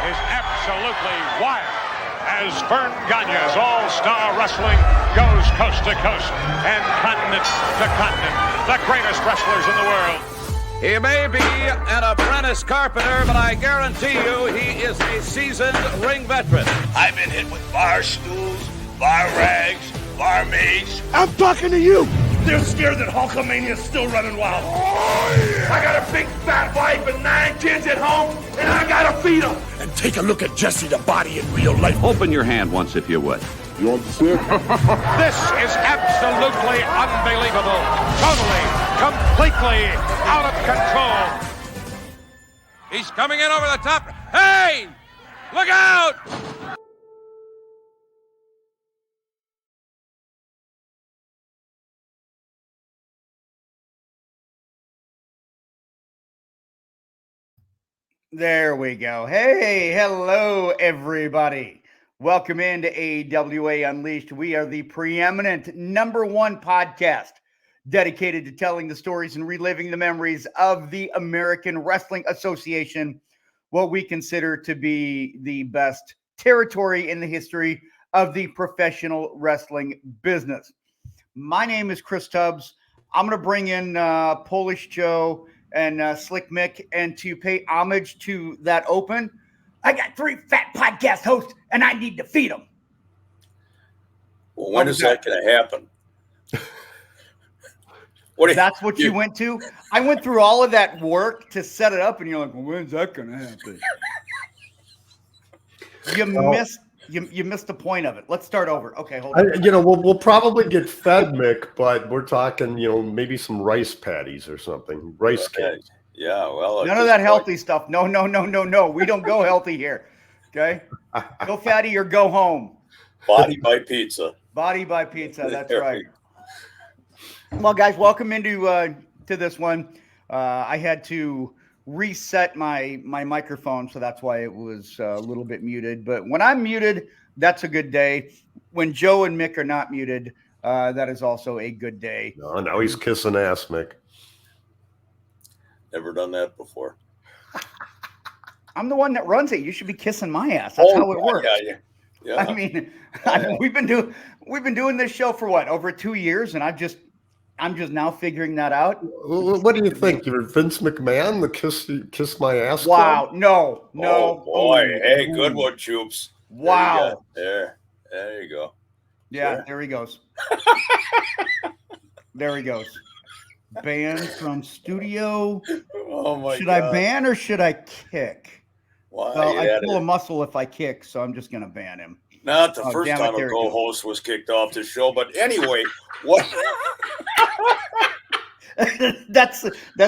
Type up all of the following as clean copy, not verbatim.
is absolutely wild as Vern Gagne's All-Star Wrestling goes coast to coast and continent to continent. The greatest wrestlers in the world. He may be an apprentice carpenter, but I guarantee you he is a seasoned ring veteran. I've been hit with bar stools, bar rags, barmaids. I'm talking to you. They're scared that Hulkamania's still running wild. Oh, yeah. I got a big fat wife and 9 kids at home, and I gotta feed them. And take a look at Jesse the Body in real life. Open your hand once if you would. You want to see it? This is absolutely unbelievable. Totally, completely out of control. He's coming in over the top. Hey! Look out! There we go. Hey, hello, everybody. Welcome into AWA Unleashed. We are the preeminent #1 podcast dedicated to telling the stories and reliving the memories of the American Wrestling Association, what we consider to be the best territory in the history of the professional wrestling business. My name is Chris Tubbs. I'm going to bring in Polish Joe and Slick Mick, and to pay homage to that open, I got 3 fat podcast hosts, and I need to feed them. Well, when is that going to happen? That's what you went to? I went through all of that work to set it up, and you're like, well, when's that going to happen? You missed the point of it. Let's start over. Okay, hold on. We'll probably get fed, Mick, but we're talking, maybe some rice patties or something. Rice cakes. Yeah, well. None of that healthy stuff. No. We don't go healthy here. Okay? Go fatty or go home. Body by pizza. Body by pizza. That's right. Well, guys, welcome into to this one. I had to reset my microphone, so that's why it was a little bit muted. But when I'm muted, that's a good day. When Joe and Mick are not muted, that is also a good day. No, now he's kissing ass, Mick. Never done that before. I'm the one that runs it. You should be kissing my ass. That's how it works. Yeah. I mean, we've been doing this show for what, over 2 years, and I'm just now figuring that out. What do you think? You're Vince McMahon, the kiss my ass? Wow, club? no. Oh boy, hey, good one, Choops. Wow. There you go. Yeah, Sure. There he goes. There he goes. Banned from studio. Oh my Should God. I ban or should I kick? Why? Well, I pull a muscle if I kick, so I'm just gonna ban him. Not the first damn it, time a there it goes. co-host was kicked off the show, but anyway, what? That's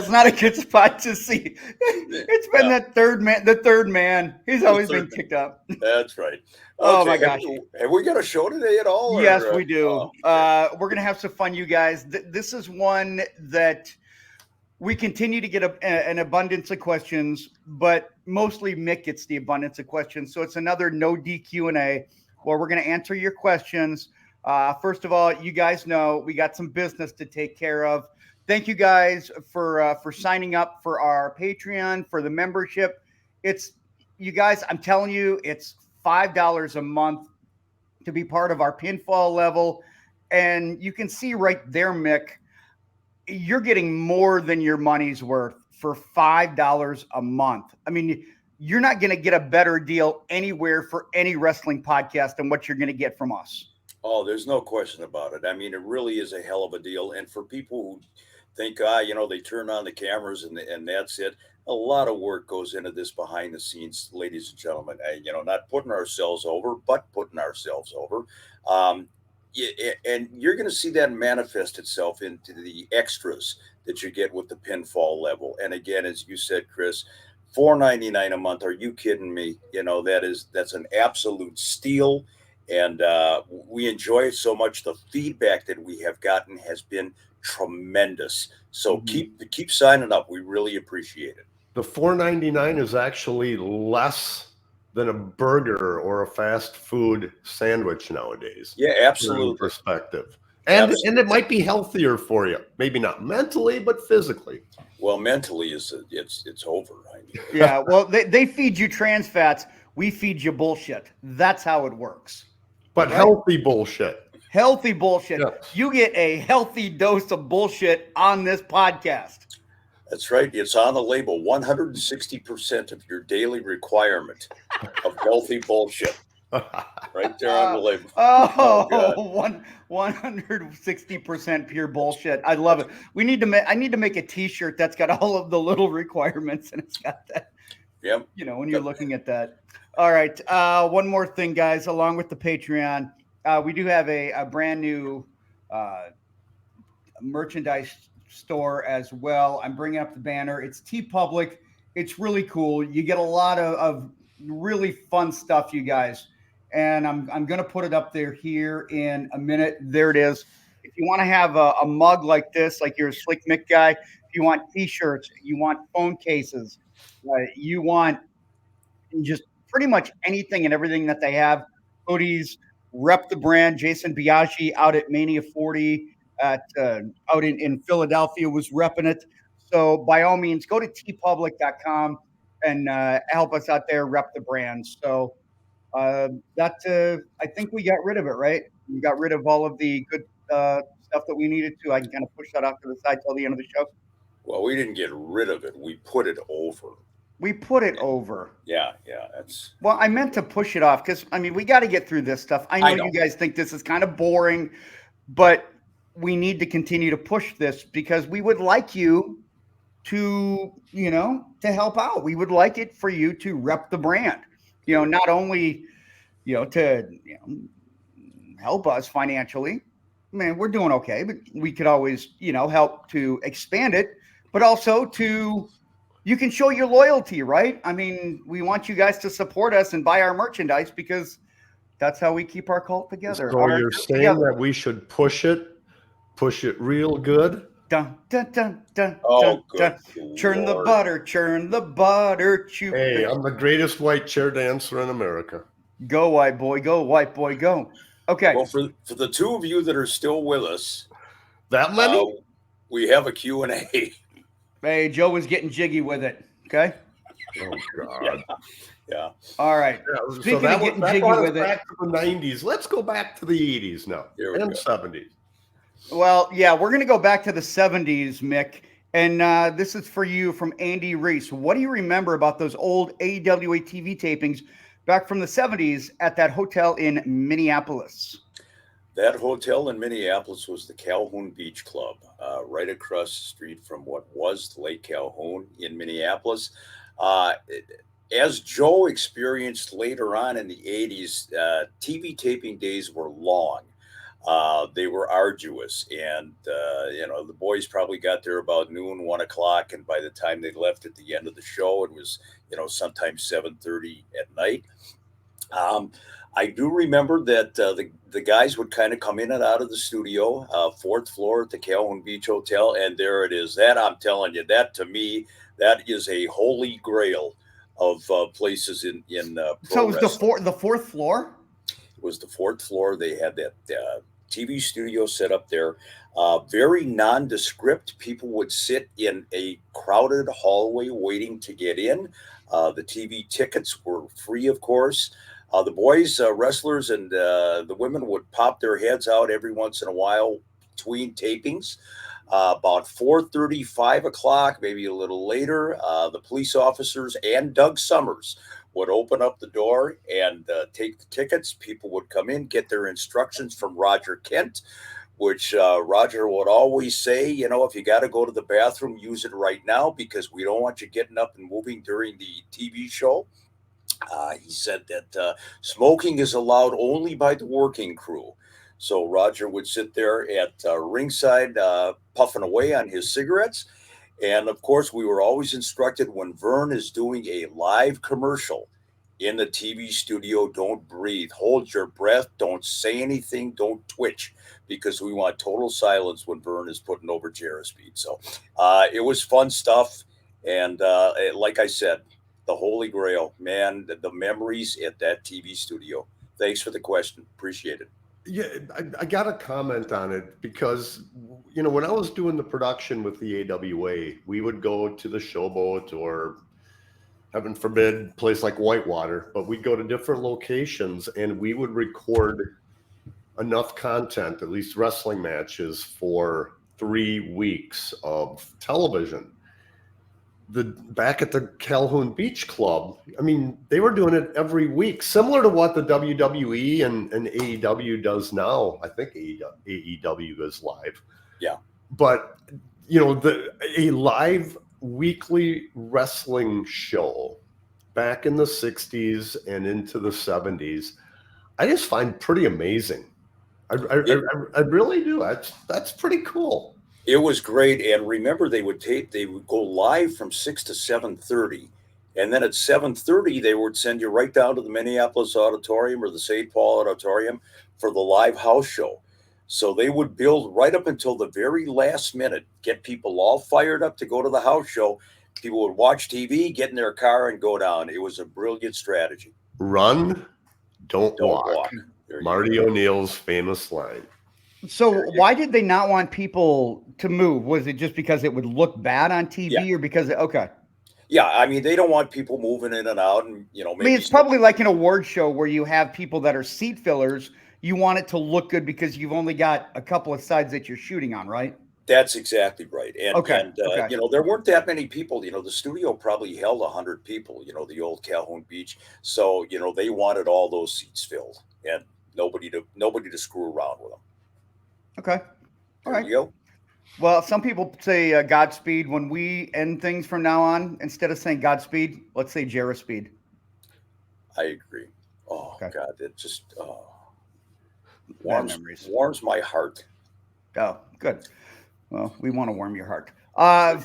not a good spot to see. It's been the third man. He's always been kicked up. That's right. Oh my gosh. Have we got a show today at all? Yes, we do. We're gonna have some fun, you guys. This is one that we continue to get an abundance of questions, but mostly Mick gets the abundance of questions. So it's another no DQ&A where we're going to answer your questions. First of all, you guys know we got some business to take care of. Thank you guys for signing up for our Patreon, for the membership. You guys, I'm telling you, it's $5 a month to be part of our Pinfall Level. And you can see right there, Mick, you're getting more than your money's worth for $5 a month. I mean, you're not going to get a better deal anywhere for any wrestling podcast than what you're going to get from us. Oh, there's no question about it. I mean, it really is a hell of a deal. And for people who think, they turn on the cameras and that's it. A lot of work goes into this behind the scenes, ladies and gentlemen. Not putting ourselves over, but putting ourselves over. And you're going to see that manifest itself into the extras that you get with the Pinfall Level. And again, as you said, Chris, $4.99 a month. Are you kidding me? That's an absolute steal. And we enjoy it so much. The feedback that we have gotten has been tremendous. So keep signing up. We really appreciate it. The $4.99 is actually less than a burger or a fast food sandwich nowadays. Yeah, absolutely. Perspective. And it might be healthier for you. Maybe not mentally, but physically. Well, mentally it's over. Yeah, well, they feed you trans fats, We feed you bullshit. That's how it works. But healthy bullshit. Healthy bullshit. Yes. You get a healthy dose of bullshit on this podcast. That's right. It's on the label. 160% of your daily requirement of healthy bullshit. Right there on the label. Oh, 160% pure bullshit. I love it. I need to make a T-shirt that's got all of the little requirements, and it's got that. Yep. You know, when you're looking at that. All right. One more thing, guys. Along with the Patreon, we do have a brand new merchandise store as well. I'm bringing up the banner. It's TeePublic. It's really cool. You get a lot of really fun stuff, you guys. And I'm going to put it up there here in a minute. There it is. If you want to have a mug like this, like you're a Slick Mick guy, if you want T-shirts, you want phone cases, you want just pretty much anything and everything that they have, hoodies, rep the brand. Jason Biaggi out at Mania 40 out in Philadelphia was repping it. So by all means, go to tpublic.com and help us out there, rep the brand. So I think we got rid of it, right? We got rid of all of the good stuff that we needed to. I can kind of push that off to the side till the end of the show. Well, we didn't get rid of it. We put it over. We put it over. Yeah, that's. Well, I meant to push it off because, I mean, we got to get through this stuff. I know you guys think this is kind of boring, but we need to continue to push this because we would like you to, to help out. We would like it for you to rep the brand, not only, to help us financially. Man, we're doing okay, but we could always, help to expand it, but also to, you can show your loyalty, right? I mean, we want you guys to support us and buy our merchandise because that's how we keep our cult together. So you're saying that we should push it real good? Dun, dun, dun, dun, Oh, dun, dun. Churn the butter, chew. Hey, I'm the greatest white chair dancer in America. Go, white boy, go. Okay. Well, for the two of you that are still with us, that many? We have a Q&A. Hey, Joe was getting jiggy with it. Okay. Oh God. Yeah. All right. Yeah, Speaking of getting jiggy with it, back to the 90s. Let's go back to the 80s now and 70s. Well, yeah, we're going to go back to the 70s, Mick. And this is for you from Andy Reese. What do you remember about those old AWA TV tapings back from the 70s at that hotel in Minneapolis? That hotel in Minneapolis was the Calhoun Beach Club, right across the street from what was Lake Calhoun in Minneapolis. As Joe experienced later on in the 80s, TV taping days were long. They were arduous, and the boys probably got there about noon, 1 o'clock, and by the time they left at the end of the show, it was sometimes 7:30 at night. I do remember that the guys would kind of come in and out of the studio, fourth floor at the Calhoun Beach Hotel, and there it is. That, I'm telling you, that to me, that is a holy grail of places in so it was the fourth floor? It was the fourth floor. They had that TV studio set up there. Very nondescript. People would sit in a crowded hallway waiting to get in. The TV tickets were free, of course. The boys, wrestlers, and the women would pop their heads out every once in a while between tapings. About 4:30, 5 o'clock, maybe a little later, the police officers and Doug Summers would open up the door and take the tickets. People would come in, get their instructions from Roger Kent, which Roger would always say, if you got to go to the bathroom, use it right now because we don't want you getting up and moving during the TV show. He said that smoking is allowed only by the working crew. So Roger would sit there at ringside puffing away on his cigarettes. And of course, we were always instructed when Vern is doing a live commercial in the TV studio, don't breathe, hold your breath, don't say anything, don't twitch, because we want total silence when Vern is putting over Speed. So it was fun stuff. And like I said, the Holy Grail, man, the memories at that TV studio. Thanks for the question. Appreciate it. Yeah, I got to comment on it because, when I was doing the production with the AWA, we would go to the Showboat or heaven forbid, place like Whitewater, but we'd go to different locations and we would record enough content, at least wrestling matches, for 3 weeks of television. Back at the Calhoun Beach Club, I mean, they were doing it every week, similar to what the WWE and AEW does now. I think AEW is live. Yeah. But, you know, a live weekly wrestling show back in the 60s and into the 70s, I just find pretty amazing. I really do. That's pretty cool. It was great, and remember they would go live from 6 to 7:30, and then at 7:30 they would send you right down to the Minneapolis Auditorium or the St. Paul Auditorium for the live house show. So they would build right up until the very last minute, get people all fired up to go to the house show. People would watch TV, get in their car, and go down. It was a brilliant strategy. Run, don't walk. Marty go. ONeal's famous line. So why did they not want people to move? Was it just because it would look bad on TV, or because okay? Yeah, I mean, they don't want people moving in and out, and you know, maybe it's probably like an award show where you have people that are seat fillers. You want it to look good because you've only got a couple of sides that you're shooting on, right? That's exactly right. And, okay. You know, there weren't that many people. You know, the studio probably held 100 people, you know, the old Calhoun Beach. So, you know, they wanted all those seats filled and nobody to screw around with them. Okay. All right. There you go. Well, some people say Godspeed. When we end things from now on, instead of saying Godspeed, let's say Jarrah-speed. I agree. Oh, okay. God, it just warms my heart. Oh, good. Well, we want to warm your heart.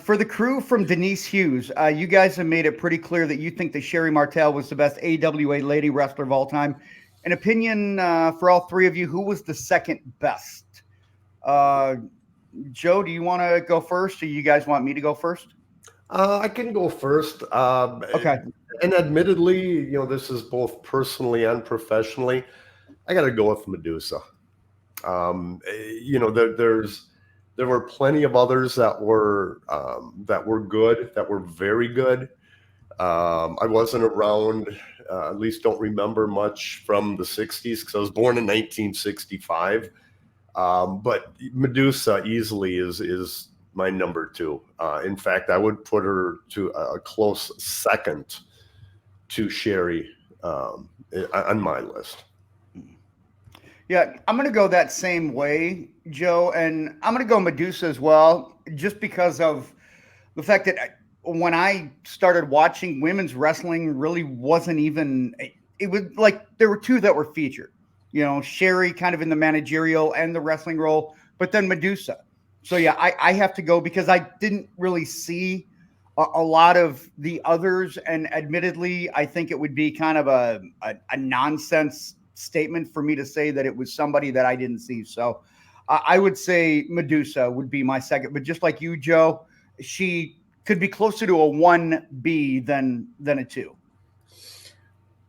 For the crew from Denise Hughes, you guys have made it pretty clear that you think that Sherry Martel was the best AWA lady wrestler of all time. An opinion for all three of you, who was the second best? Joe, do you want to go first, or you guys want me to go first? I can go first. Okay. And admittedly, you know, this is both personally and professionally. I got to go with Medusa. You know, there were plenty of others that were good, that were very good. I wasn't around, at least don't remember much from the 60s because I was born in 1965. But Medusa easily is my number two. In fact, I would put her to a close second to Sherry on my list. Yeah, I'm going to go that same way, Joe, and I'm going to go Medusa as well, just because of the fact that when I started watching women's wrestling, really wasn't even, it was like there were two that were featured, you know, Sherry kind of in the managerial and the wrestling role, but then Medusa. So yeah, I have to go because I didn't really see a lot of the others, and admittedly, I think it would be kind of a nonsense statement for me to say that it was somebody that I didn't see. So I would say Medusa would be my second, but just like you, Joe, she could be closer to a 1B than a 2.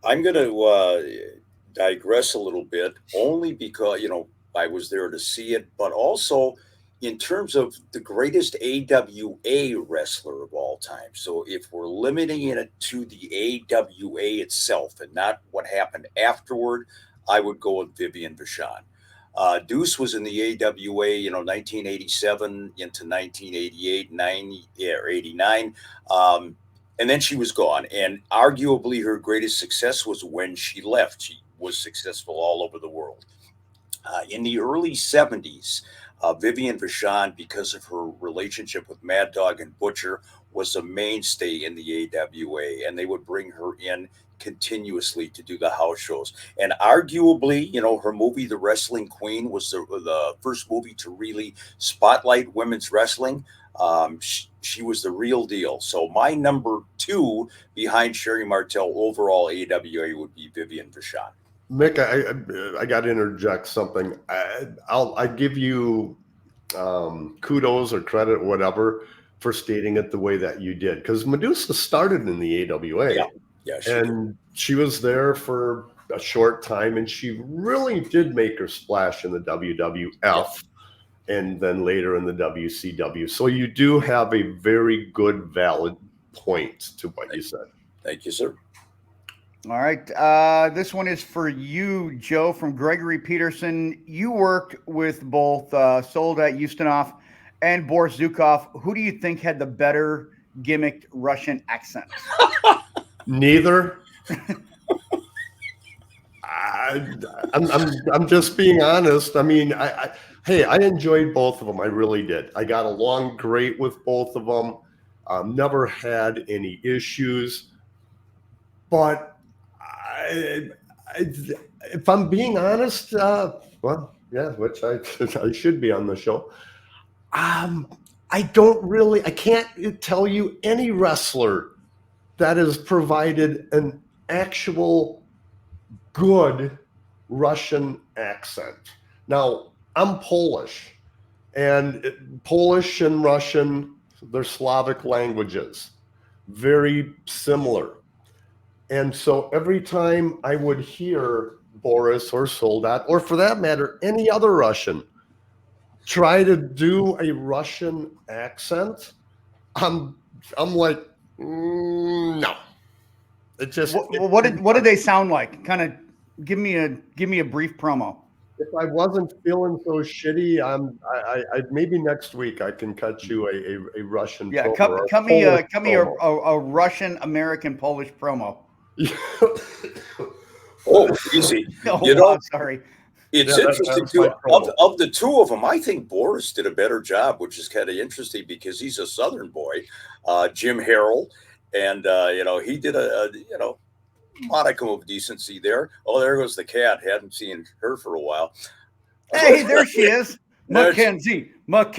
I'm going to digress a little bit, only because, you know, I was there to see it, but also in terms of the greatest AWA wrestler of all time. So if we're limiting it to the AWA itself and not what happened afterward, I would go with Vivian Vachon. Deuce was in the AWA, you know, 1987 into 1988, 89. And then she was gone. And arguably her greatest success was when she left. She was successful all over the world. In the early 70s, Vivian Vachon, because of her relationship with Mad Dog and Butcher, was a mainstay in the AWA, and they would bring her in continuously to do the house shows. And arguably, you know, her movie, The Wrestling Queen, was the first movie to really spotlight women's wrestling. She was the real deal. So my number 2 behind Sherry Martel overall AWA would be Vivian Vachon. Mick, I got to interject something. I give you kudos or credit, or whatever, for stating it the way that you did, because Medusa started in the AWA, she was there for a short time, and she really did make her splash in the WWF, and then later in the WCW. So you do have a very good, valid point to what you said. Thank you, sir. All right. This one is for you, Joe, from Gregory Peterson. You worked with both Soldat Ustinov and Boris Zukov. Who do you think had the better gimmicked Russian accent? Neither. I'm just being honest. I mean, hey, I enjoyed both of them. I really did. I got along great with both of them. Never had any issues. But if I'm being honest, well, yeah, which I should be on the show. I can't tell you any wrestler that has provided an actual good Russian accent. Now, I'm Polish, and Polish and Russian, they're Slavic languages, very similar. And so every time I would hear Boris or Soldat, or for that matter, any other Russian, try to do a Russian accent, I'm like, no. It just what did they sound like? Kind of give me a brief promo. If I wasn't feeling so shitty, I maybe next week I can cut you a Russian. Yeah, promo, cut me a Russian American Polish promo. Oh, easy. No, you know, I'm sorry. It's interesting too. Of the two of them, I think Boris did a better job, which is kind of interesting because he's a Southern boy, Jim Harrell, and he did a modicum of decency there. Oh, there goes the cat. Hadn't seen her for a while. Hey, there she is, Mackenzie. There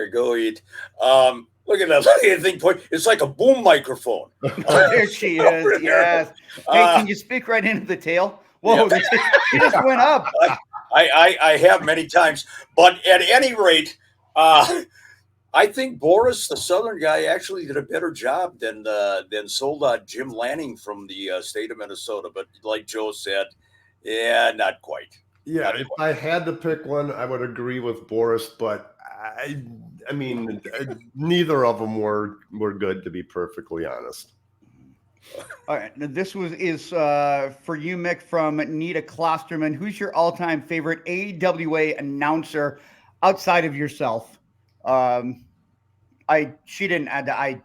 you go, eat. Look at that thing. It's like a boom microphone. There she is. Yes. Hey, can you speak right into the tail? Whoa, yeah. She just went up. I have many times, but at any rate, I think Boris, the Southern guy, actually did a better job than Soldat Jim Lanning from the state of Minnesota. But like Joe said, yeah, not quite. Yeah, if I had to pick one, I would agree with Boris, but I mean, neither of them were good, to be perfectly honest. All right, now this is for you, Mick, from Nita Klosterman. Who's your all-time favorite AWA announcer outside of yourself? She didn't add that. I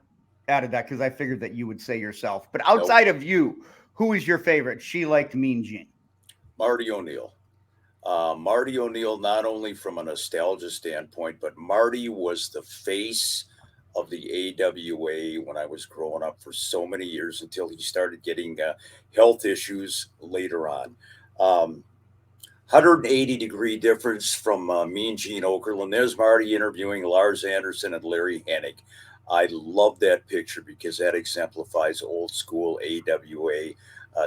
added that because I figured that you would say yourself. But outside of you, who is your favorite? She liked Mean Gene. Marty ONeal. Marty ONeal, not only from a nostalgia standpoint, but Marty was the face of the AWA when I was growing up for so many years until he started getting health issues later on. 180-degree difference from Mean Gene Okerlund. There's Marty interviewing Lars Anderson and Larry Hennig. I love that picture because that exemplifies old school AWA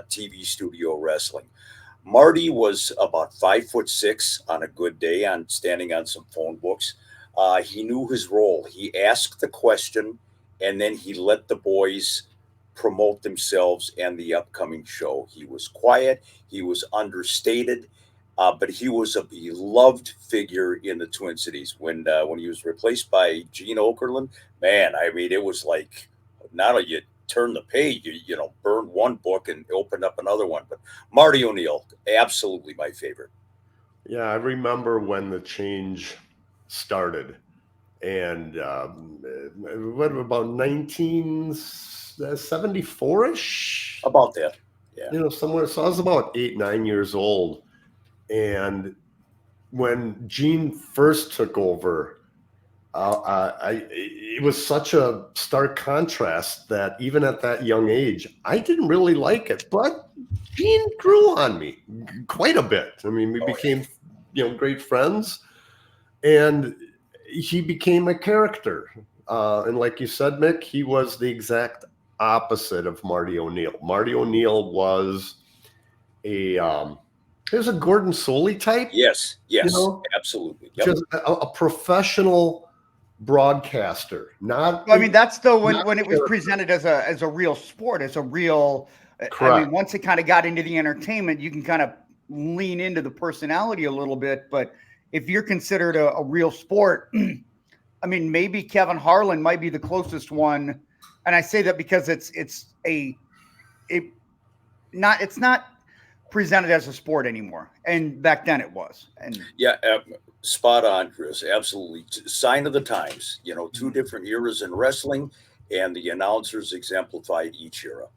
TV studio wrestling. Marty was about 5'6" on a good day, on standing on some phone books. He knew his role. He asked the question, and then he let the boys promote themselves and the upcoming show. He was quiet. He was understated, but he was a beloved figure in the Twin Cities. When he was replaced by Gene Okerlund, man, I mean, it was like not only you turn the page, you burned one book and opened up another one. But Marty ONeal, absolutely my favorite. Yeah, I remember when the change started, and what about 1974-ish? About that, yeah. Somewhere. So I was about 8-9 years old, and when Gene first took over, it was such a stark contrast that even at that young age, I didn't really like it. But Gene grew on me quite a bit. I mean, we became, great friends, and he became a character. And like you said, Mick, he was the exact opposite of Marty ONeal. Marty ONeal was a Gordon Soley type. Yes, absolutely. Yep. Just a professional broadcaster. Not. I mean, that's still when it was presented as a real sport, as a real. Correct. I mean, once it kind of got into the entertainment, you can kind of lean into the personality a little bit. But if you're considered a real sport, I mean, maybe Kevin Harlan might be the closest one And I say that because it's not presented as a sport anymore, and back then it was. And Yeah, spot on, Chris. Absolutely. Sign of the times. You know, two different eras in wrestling, and the announcers exemplified each era.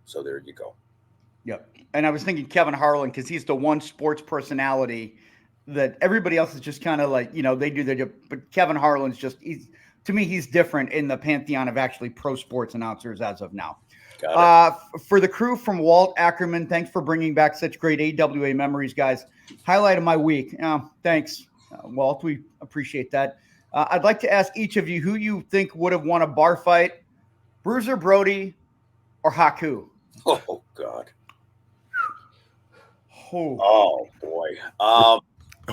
So there you go. yep. And I was thinking Kevin Harlan, because he's the one sports personality that everybody else is just kind of like, they do their job. But Kevin Harlan's to me, he's different in the pantheon of actually pro sports announcers as of now. For the crew from Walt Ackerman, thanks for bringing back such great AWA memories, guys. Highlight of my week. Thanks, Walt. We appreciate that. I'd like to ask each of you who you think would have won a bar fight, Bruiser Brody or Haku. Oh, God. Oh, boy.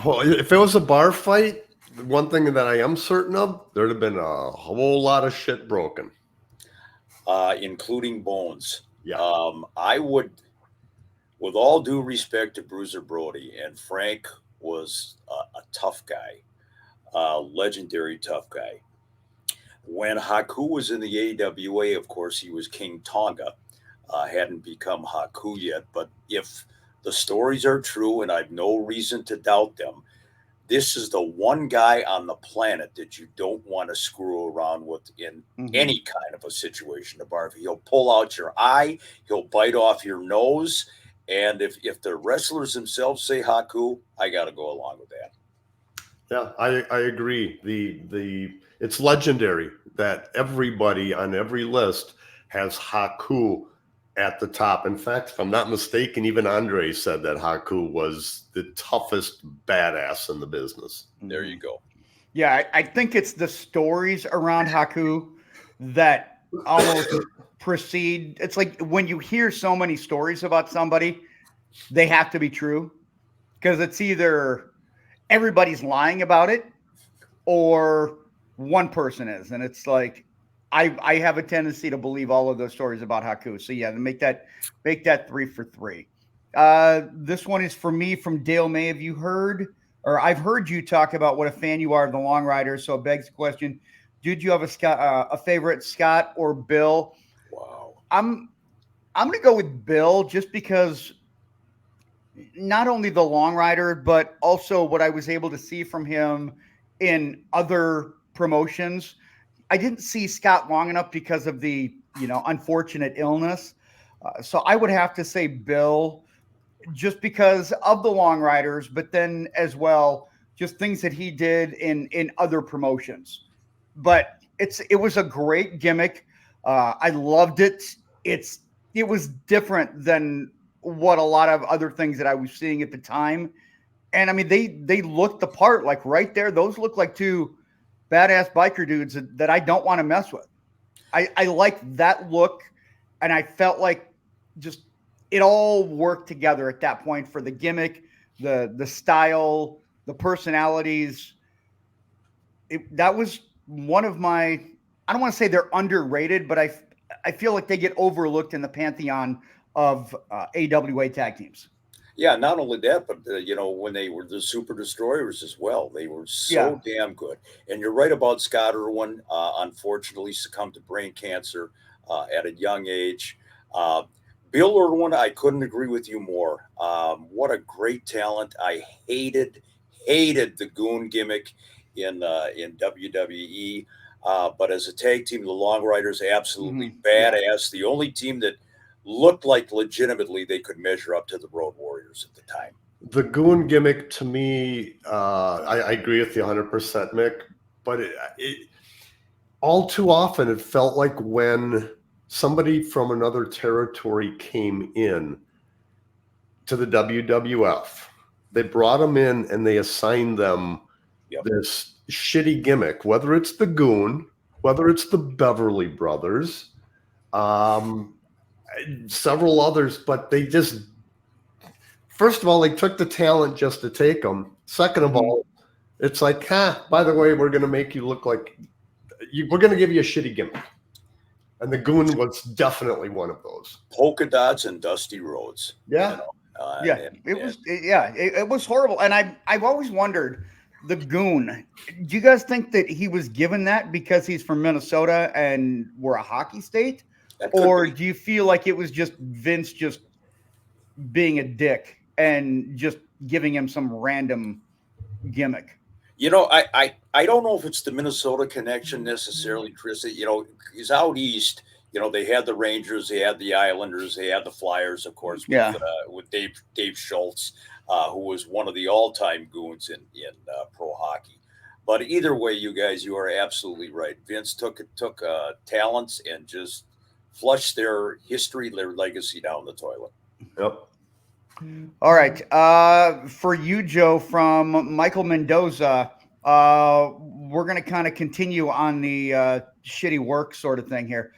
Well, if it was a bar fight, one thing that I am certain of, there'd have been a whole lot of shit broken. Including bones. Yeah. I would, with all due respect to Bruiser Brody, and Frank was a tough guy, legendary tough guy. When Haku was in the AWA, of course, he was King Tonga, hadn't become Haku yet. But if the stories are true, and I've no reason to doubt them, this is the one guy on the planet that you don't want to screw around with in any kind of a situation. He'll pull out your eye, he'll bite off your nose, and if the wrestlers themselves say Haku, I got to go along with that. Yeah, I agree. It's legendary that everybody on every list has Haku at the top. In fact, if I'm not mistaken, even Andre said that Haku was the toughest badass in the business. There you go. Yeah, I think it's the stories around Haku that almost precede. It's like when you hear so many stories about somebody, they have to be true, because it's either everybody's lying about it or one person is. And it's like, I have a tendency to believe all of those stories about Haku. So yeah, to make that 3 for 3. This one is for me from Dale May. Have you heard, or I've heard you talk about what a fan you are of the Long Riders. So it begs the question, did you have a favorite, Scott or Bill? Wow. I'm going to go with Bill, just because not only the Long Rider, but also what I was able to see from him in other promotions. I didn't see Scott long enough because of the, unfortunate illness. So I would have to say Bill, just because of the Long Riders, but then as well, just things that he did in other promotions. But it was a great gimmick. I loved it. It was different than what a lot of other things that I was seeing at the time. And I mean, they looked the part, like right there. Those look like two badass biker dudes that I don't want to mess with. I like that look, and I felt like just it all worked together at that point for the gimmick, the style, the personalities. That was one of my, I don't want to say they're underrated, but I feel like they get overlooked in the pantheon of AWA tag teams. Yeah, not only that, but when they were the Super Destroyers as well, they were so damn good. And you're right about Scott Irwin. Unfortunately, succumbed to brain cancer at a young age. Bill Irwin, I couldn't agree with you more. What a great talent! I hated the goon gimmick in WWE, but as a tag team, the Long Riders absolutely badass. The only team that looked like legitimately they could measure up to the Road Warriors at the time. The goon gimmick, to me, I agree with you 100%, Mick, but it all too often it felt like when somebody from another territory came in to the WWF, they brought them in and they assigned them this shitty gimmick, whether it's the goon, whether it's the Beverly Brothers, several others, but they just, first of all, they took the talent just to take them. Second of all, it's like, by the way, we're going to make you look like, we're going to give you a shitty gimmick. And the goon was definitely one of those. Polka dots and dusty roads. Yeah. It was horrible. And I've always wondered, the goon. Do you guys think that he was given that because he's from Minnesota and we're a hockey state? Or do you feel like it was just Vince just being a dick and just giving him some random gimmick? You know, I don't know if it's the Minnesota connection necessarily, Chris. You know, he's out east. You know, they had the Rangers, they had the Islanders, they had the Flyers, of course, with Dave Schultz, who was one of the all-time goons in pro hockey. But either way, you are absolutely right. Vince took talents and just flushed their history, their legacy down the toilet. Yep. All right. For you, Joe, from Michael Mendoza, we're going to kind of continue on the shitty work sort of thing here.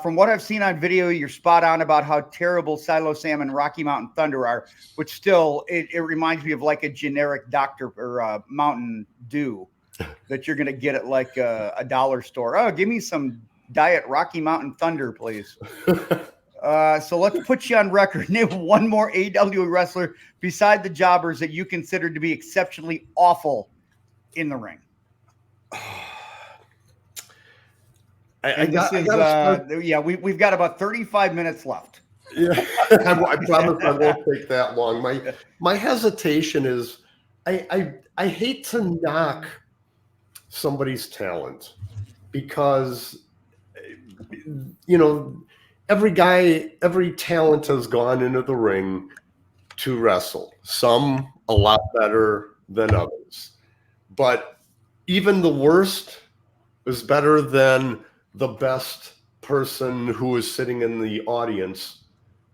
From what I've seen on video, you're spot on about how terrible Silo Sam and Rocky Mountain Thunder are, which still, it reminds me of like a generic Dr. or Mountain Dew that you're going to get at like a dollar store. Oh, give me some Diet Rocky Mountain Thunder, please. So let's put you on record. Name one more AWA wrestler beside the jobbers that you consider to be exceptionally awful in the ring. We've got about 35 minutes left. Yeah, I promise I won't take that long. My hesitation is I hate to knock somebody's talent because, you know, every talent has gone into the ring to wrestle. Some a lot better than others. But even the worst is better than the best person who is sitting in the audience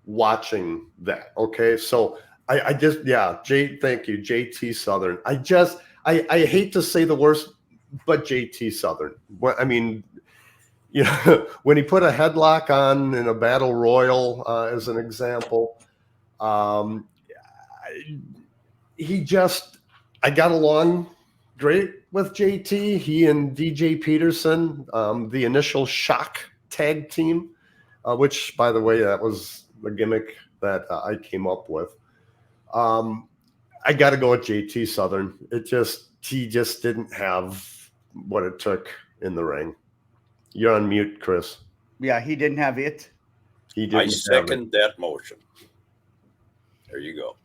watching that. Okay. So thank you, JT Southern. I hate to say the worst, but JT Southern. I mean, you know, when he put a headlock on in a battle royal, as an example, I got along great with JT. He and DJ Peterson, the initial Shock tag team, which, by the way, that was the gimmick that I came up with. I got to go with JT Southern. He just didn't have what it took in the ring. You're on mute, Chris. Yeah, he didn't have it. I second that motion. There you go.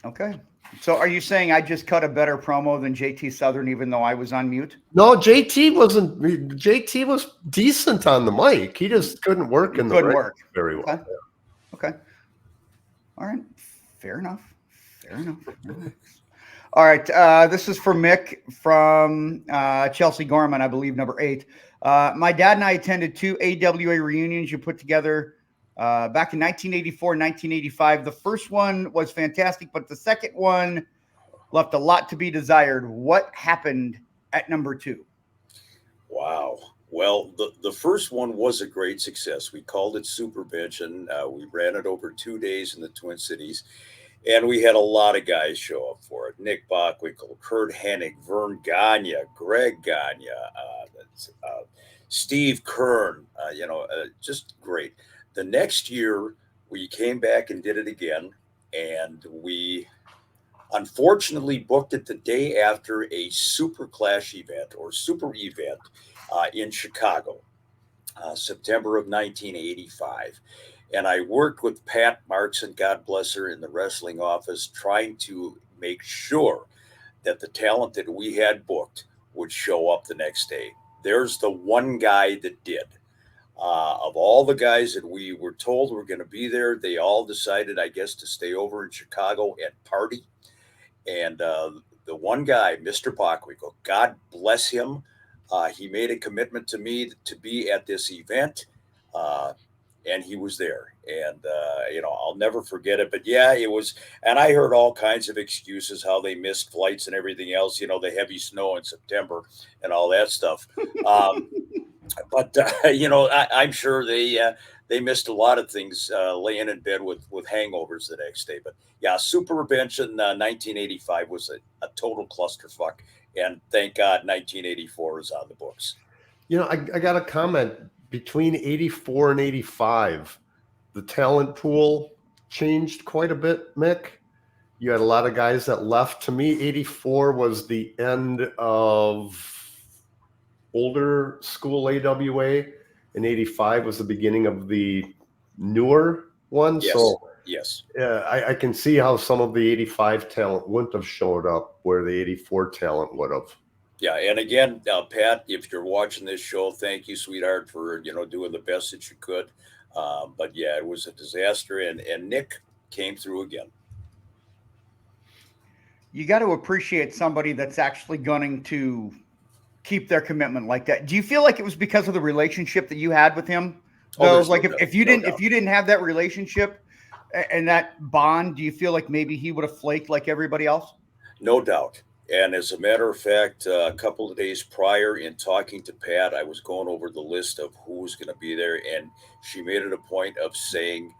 Okay. So are you saying I just cut a better promo than JT Southern even though I was on mute? No, JT was decent on the mic. He just couldn't work in the ring very well. Okay. Okay. All right. Fair enough. All right. This is for Mick from Chelsea Gorman, I believe, number 8. My dad and I attended 2 AWA reunions you put together back in 1984 and 1985. The first one was fantastic, but the second one left a lot to be desired. What happened at number 2? Wow. Well, the first one was a great success. We called it Super Bench, and we ran it over 2 days in the Twin Cities. And we had a lot of guys show up for it. Nick Bockwinkel, Kurt Hennig, Vern Gagne, Greg Gagne, Steve Kern, just great. The next year, we came back and did it again. And we unfortunately booked it the day after a Super Clash event or Super event in Chicago, September of 1985. And I worked with Pat Markson, God bless her, in the wrestling office, trying to make sure that the talent that we had booked would show up the next day. There's the one guy that did. Of all the guys that we were told were going to be there, they all decided, I guess, to stay over in Chicago and party. And the one guy, Mr. Bockwinkel, God bless him, he made a commitment to me to be at this event. And he was there, and I'll never forget it. But yeah, it was, and I heard all kinds of excuses how they missed flights and everything else. You know, the heavy snow in September and all that stuff. But I'm sure they missed a lot of things laying in bed with hangovers the next day. But yeah, Super Bench in 1985 was a total clusterfuck, and thank God 1984 is on the books. You know, I got a comment. Between 84 and 85, the talent pool changed quite a bit, Mick. You had a lot of guys that left. To me, 84 was the end of older school AWA, and 85 was the beginning of the newer one. Yes. So yes. I can see how some of the 85 talent wouldn't have showed up where the 84 talent would have. Yeah, and again, Pat, if you're watching this show, thank you, sweetheart, for doing the best that you could. But yeah, it was a disaster, and Nick came through again. You got to appreciate somebody that's actually going to keep their commitment like that. Do you feel like it was because of the relationship that you had with him? Oh, Like if you didn't have that relationship and that bond, do you feel like maybe he would have flaked like everybody else? No doubt. And as a matter of fact, a couple of days prior, in talking to Pat, I was going over the list of who was going to be there, and she made it a point of saying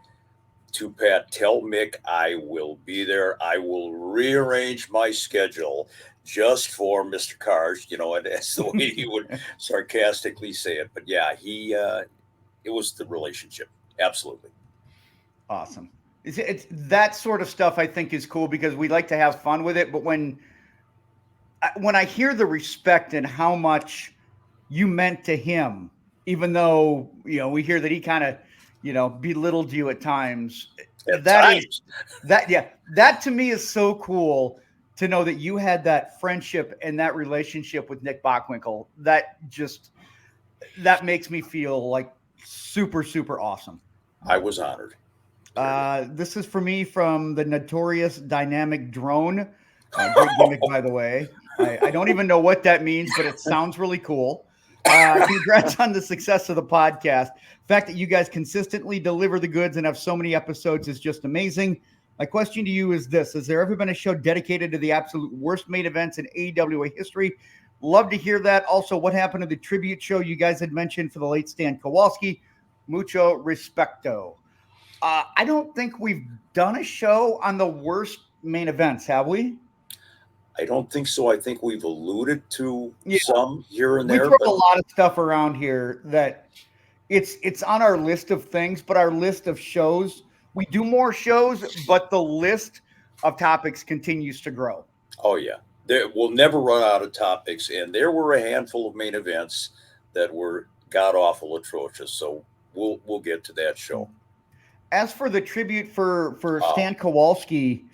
to Pat, "Tell Mick I will be there. I will rearrange my schedule just for Mr. Cars," and that's the way he would sarcastically say it. But yeah, it was the relationship. Absolutely. Awesome. It's that sort of stuff I think is cool because we like to have fun with it. But when I hear the respect and how much you meant to him, even though, we hear that he kind of, belittled you at times. That to me is so cool to know that you had that friendship and that relationship with Nick Bockwinkel. That makes me feel like super, super awesome. I was honored. This is for me from the Notorious Dynamic Drone. Great gimmick, by the way. I don't even know what that means, but it sounds really cool. Congrats on the success of the podcast. The fact that you guys consistently deliver the goods and have so many episodes is just amazing. My question to you is this: has there ever been a show dedicated to the absolute worst main events in AWA history? Love to hear that. Also, what happened to the tribute show you guys had mentioned for the late Stan Kowalski? Mucho respecto. I don't think we've done a show on the worst main events, have we? I don't think so. I think we've alluded to some here and there. We throw a lot of stuff around here that it's on our list of things, but our list of shows, we do more shows, but the list of topics continues to grow. Oh, yeah. We'll never run out of topics. And there were a handful of main events that were god-awful atrocious. So we'll get to that show. As for the tribute for Stan Kowalski,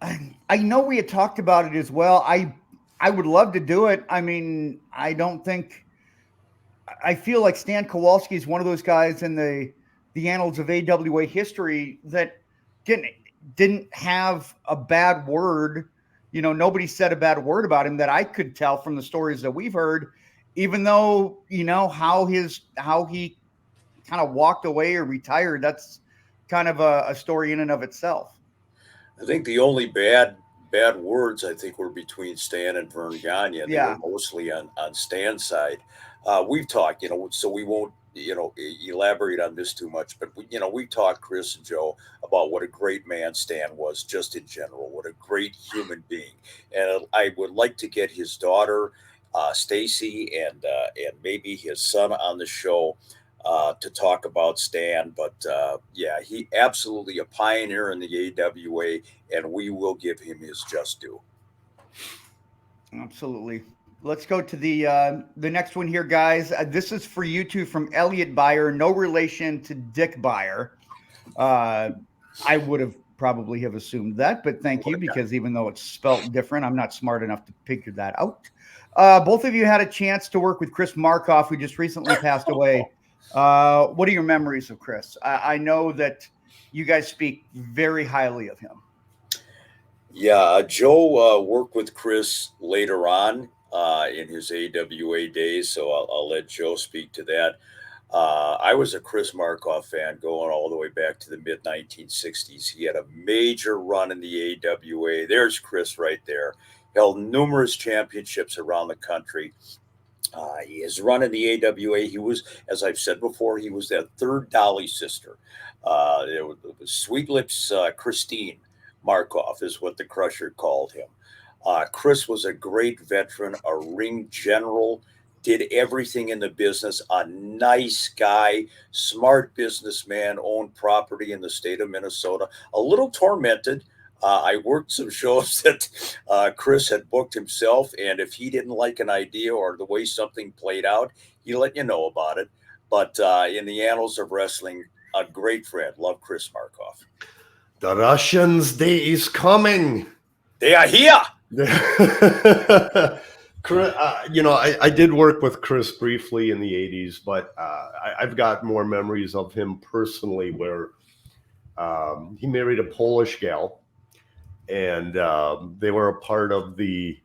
I know we had talked about it as well. I would love to do it. I mean, I feel like Stan Kowalski is one of those guys in the annals of AWA history that didn't have a bad word. Nobody said a bad word about him that I could tell from the stories that we've heard, even though, how he kind of walked away or retired. That's kind of a story in and of itself. I think the only bad words were between Stan and Vern Gagne. They were mostly on Stan's side. We've talked, so we won't, elaborate on this too much, but we talked, Chris and Joe, about what a great man Stan was just in general, what a great human being. And I would like to get his daughter, Stacy, and maybe his son on the show to talk about Stan, but he absolutely a pioneer in the AWA, and we will give him his just due. Absolutely. Let's go to the next one here, guys. This is for you two from Elliot Byer, no relation to Dick Byer. I would have probably have assumed that, but thank you, because even though it's spelt different, I'm not smart enough to figure that out. Both of you had a chance to work with Chris Markoff, who just recently passed away. What are your memories of Chris? I know that you guys speak very highly of him. Yeah, Joe worked with Chris later on in his AWA days, so I'll let Joe speak to that. I was a Chris Markoff fan going all the way back to the mid-1960s. He had a major run in the AWA. There's Chris right there. Held numerous championships around the country. His run in the AWA, he was, as I've said before, he was that third Dolly sister. It was Sweet Lips Christine Markoff is what the Crusher called him. Chris was a great veteran, a ring general, did everything in the business, a nice guy, smart businessman, owned property in the state of Minnesota, a little tormented I worked some shows that Chris had booked himself, and if he didn't like an idea or the way something played out, he let you know about it. But in the annals of wrestling, a great friend. Love Chris Markoff. The Russians' day is coming. They are here. Chris, I did work with Chris briefly in the 80s, but I've got more memories of him personally where he married a Polish gal, and they were a part of the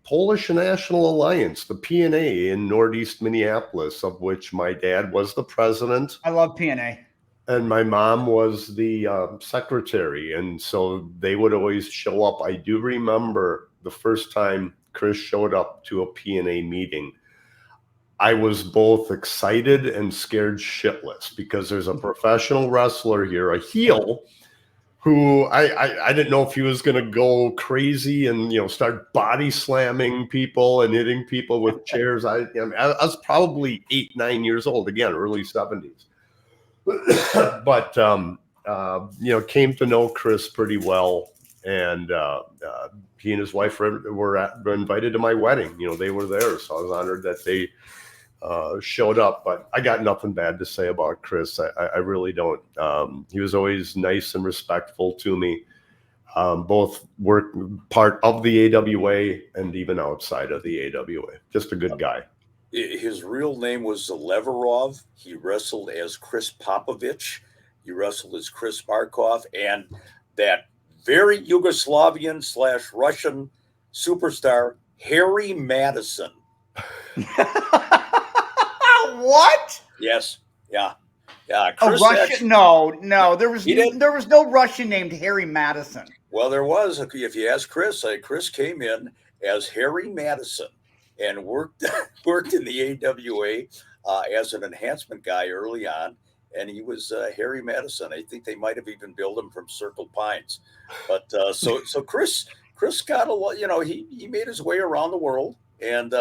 Polish National Alliance, the PNA in Northeast Minneapolis, of which my dad was the president. I love PNA. And my mom was the secretary. And so they would always show up. I do remember the first time Chris showed up to a PNA meeting. I was both excited and scared shitless because there's a professional wrestler here, a heel, who I didn't know if he was going to go crazy and, start body slamming people and hitting people with chairs. I was probably 8, 9 years old, again, early 70s. But, came to know Chris pretty well. And he and his wife were invited to my wedding. They were there. So I was honored that they showed up. But I got nothing bad to say about Chris. I really don't. He was always nice and respectful to me. Both were part of the AWA and even outside of the AWA. Just a good guy. His real name was Leverov. He wrestled as Chris Popovich. He wrestled as Chris Markoff. And that very Yugoslavian/Russian superstar, Harry Madison. What? Yes. Yeah. Yeah. A Russian? No. There was no Russian named Harry Madison. Well, there was. If you ask Chris, Chris came in as Harry Madison and worked in the AWA as an enhancement guy early on. And he was Harry Madison. I think they might have even billed him from Circle Pines. But so Chris got a lot. He made his way around the world, and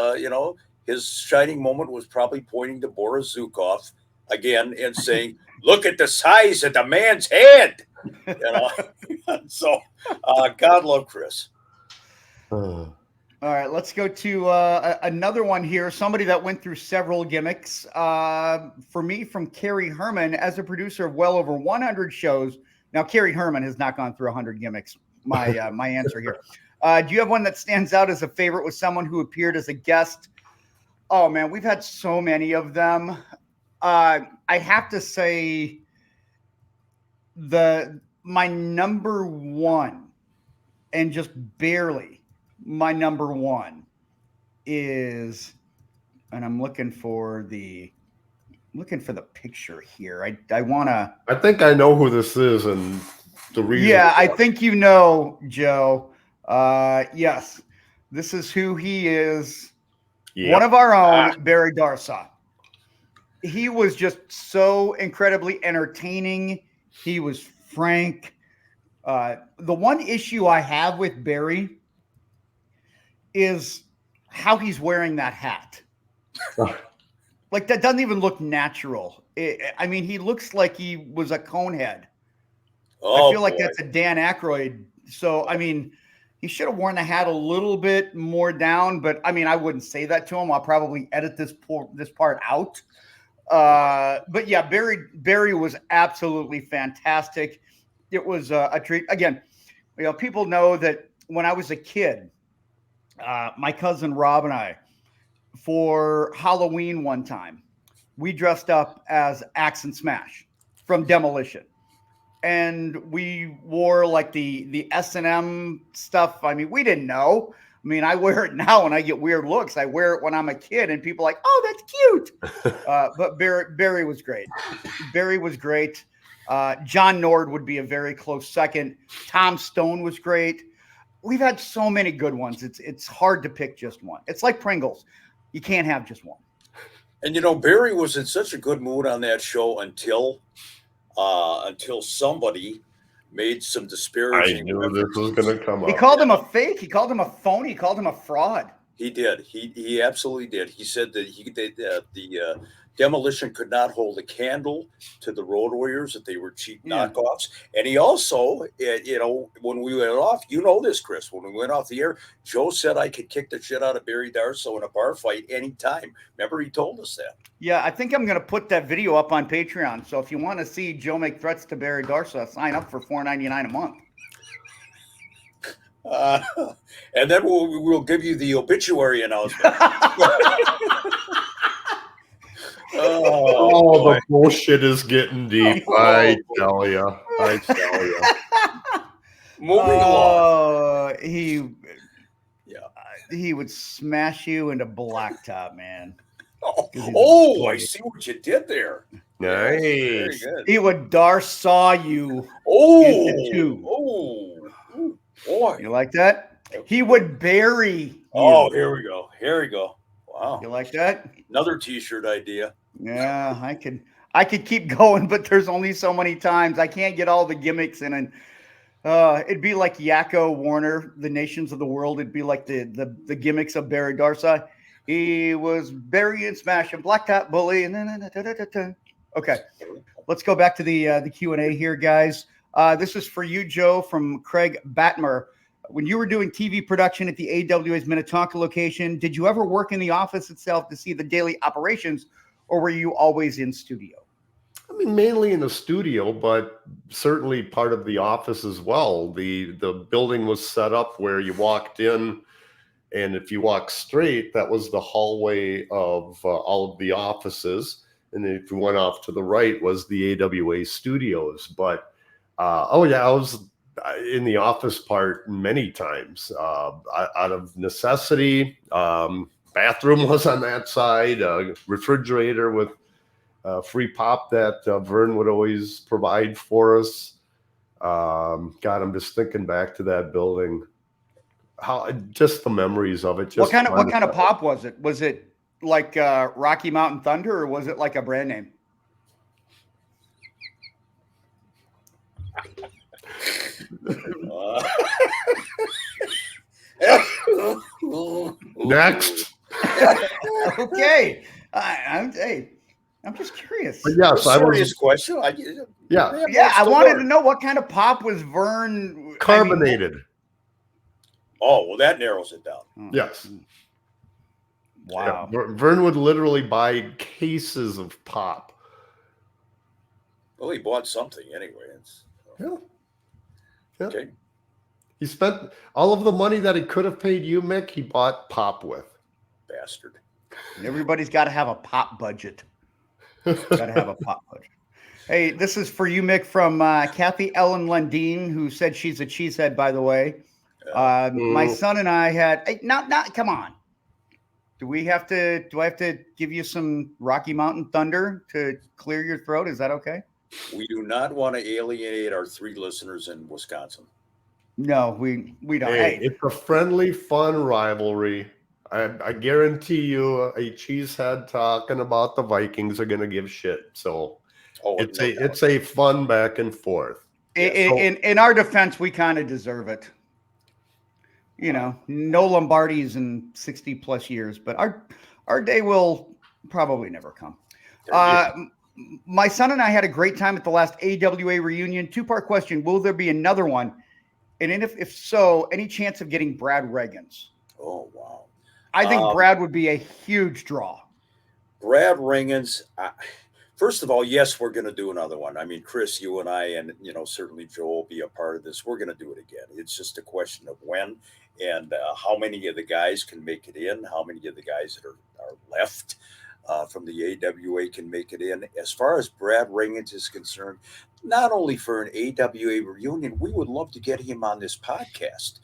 his shining moment was probably pointing to Boris Zukov again and saying, "Look at the size of the man's head." So God love Chris. All right, let's go to another one here. Somebody that went through several gimmicks. For me, from Kerry Herman, as a producer of well over 100 shows. Now, Kerry Herman has not gone through 100 gimmicks. My answer here. Do you have one that stands out as a favorite with someone who appeared as a guest? Oh, man, we've had so many of them. I have to say my number one, and just barely, my number one is, and I'm looking for the picture here. I think I know who this is and the reason. Yeah, I think you know, Joe. Yes, this is who he is. Yep. One of our own, Barry Darsow. He was just so incredibly entertaining. He was frank. The one issue I have with Barry is how he's wearing that hat. Like, that doesn't even look natural. He looks like he was a conehead. I feel like that's a Dan Aykroyd. So, he should have worn the hat a little bit more down, but I wouldn't say that to him. I'll probably edit this part out. But yeah, Barry was absolutely fantastic. It was a treat. Again, people know that when I was a kid, my cousin Rob and I, for Halloween one time, we dressed up as Axe and Smash from Demolition. And we wore like the S&M stuff. We didn't know. I wear it now and I get weird looks. I wear it when I'm a kid and people are like, "Oh, that's cute." But Barry was great. Barry was great. John Nord would be a very close second. Tom Stone was great. We've had so many good ones. It's hard to pick just one. It's like Pringles. You can't have just one. And Barry was in such a good mood on that show until somebody made some disparaging. I knew this was going to come up. He called him a fake. He called him a phony. He called him a fraud. He did. He absolutely did. He said that Demolition could not hold a candle to the Road Warriors, that they were cheap knockoffs. And he also, when we went off, you know this, Chris, when we went off the air, Joe said I could kick the shit out of Barry Darsow in a bar fight anytime. Remember, he told us that. Yeah, I think I'm going to put that video up on Patreon. So if you want to see Joe make threats to Barry Darsow, sign up for $4.99 a month. And then we'll give you the obituary announcement. The bullshit is getting deep. I tell you. Moving along. He would smash you into blacktop, man. I see what you did there. Nice. Very good. He would Darsaw you into two. Boy. You like that? He would bury you. Oh, here we go. Wow. You like that? Another T-shirt idea. Yeah, I could keep going, but there's only so many times. I can't get all the gimmicks in, and it'd be like Yakko Warner, the nations of the world. It'd be like the gimmicks of Barry Darsow. He was Barry and Smash and Blacktop Bully, and then okay. Let's go back to the Q&A here, guys. This is for you, Joe, from Craig Batmer. When you were doing TV production at the AWA's Minnetonka location, did you ever work in the office itself to see the daily operations, or were you always in studio? I mean, mainly in the studio, but certainly part of the office as well. The building was set up where you walked in, and if you walked straight, that was the hallway of all of the offices. And then if you went off to the right was the AWA studios. But I was in the office part many times out of necessity. Bathroom was on that side, refrigerator with free pop that Vern would always provide for us. God, I'm just thinking back to that building. How just the memories of it. Just what kind of pop was it? Was it like Rocky Mountain Thunder, or was it like a brand name? Next. Okay. I'm just curious. But yes, Serious question. I wanted to know what kind of pop was Vern. Carbonated. Well, that narrows it down. Yes. Wow. Yeah, Vern would literally buy cases of pop. Well, he bought something anyway. Yeah. Okay. He spent all of the money that he could have paid you, Mick, he bought pop with. Bastard. Everybody's got to have a pop budget. Got to have a pop budget. Hey, this is for you, Mick, from Kathy Ellen Lundeen, who said she's a cheesehead, by the way. My son and I had come on. Do I have to give you some Rocky Mountain Thunder to clear your throat? Is that okay? We do not want to alienate our 3 listeners in Wisconsin. No, we don't. Hey, it's a friendly, fun rivalry. I guarantee you a cheesehead talking about the Vikings are going to give shit. So it's a fun back and forth. In our defense, we kind of deserve it. You know, no Lombardis in 60 plus years, but our day will probably never come. My son and I had a great time at the last AWA reunion. 2-part question. Will there be another one? And if so, any chance of getting Brad Rheingans? Oh, wow. I think Brad would be a huge draw. Brad Ringans. First of all, yes, we're going to do another one. I mean, Chris, you and I, and certainly Joe will be a part of this. We're going to do it again. It's just a question of when and how many of the guys can make it in, how many of the guys that are left from the AWA can make it in. As far as Brad Ringans is concerned, not only for an AWA reunion, we would love to get him on this podcast.